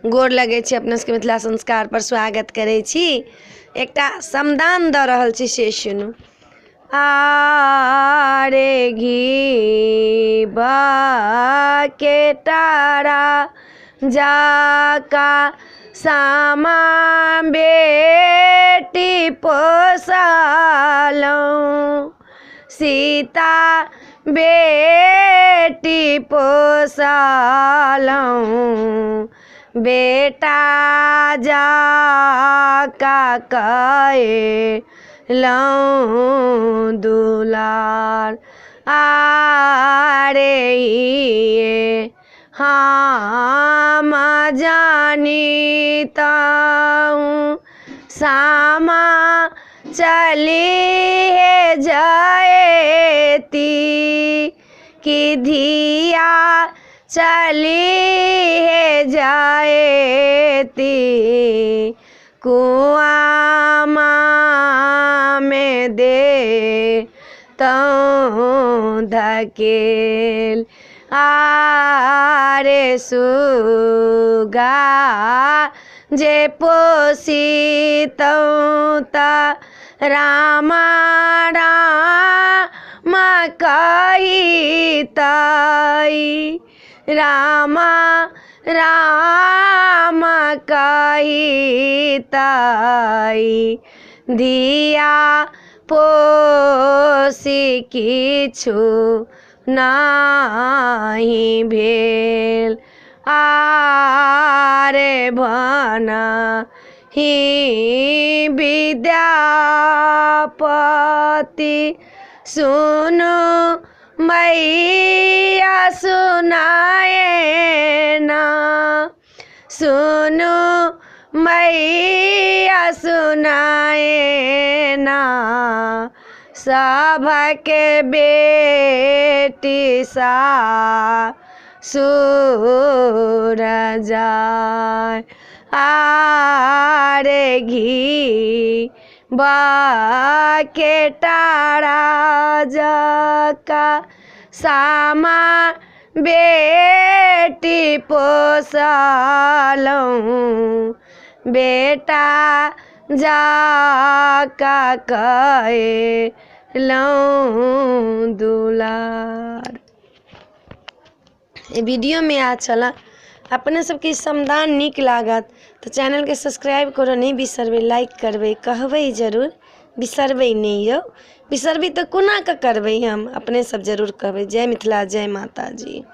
गोर लगै छी, अपना सबके मिथिला संस्कार पर स्वागत करै छी। एकटा समदान दऽ रहल छी से सुनू। आरे घीबा के टारा जाका सामा बेटी पोसालौं, सीता बेटी पोसालौं, बेटा जाका कएलौं दुलार। आरे ये हम जानितौं सामा चली हे जयती, कि धिया चली हे जयती, कुआँ में दे तौं धकेल। आरे सुगा जे पोसितौं त रामा राम कहितै, रामा राम कहितै, धिया पोसि किछु नहि भेल। आरे बनहि विद्यापति सुनु मैया सुनाए ना, सुनु मैया सुनाए ना, सभके बेटी सासुर जाय। आरे घीबा के टारा जाका सामा बेटी पोसालौं, बेटा जाका कएलौं दुलार। ये वीडियो में आज चला अपने सबके समदान नीक लागत तो चैनल के सब्सक्राइब करो नहीं बिसरबै, लाइक करबै, कहबै जरूर, बिसरबै नहीं यौ। बिसरबै तो कोना के करबै हम, अपने सब जरूर कहबै। जय मिथिला, जय माता जी।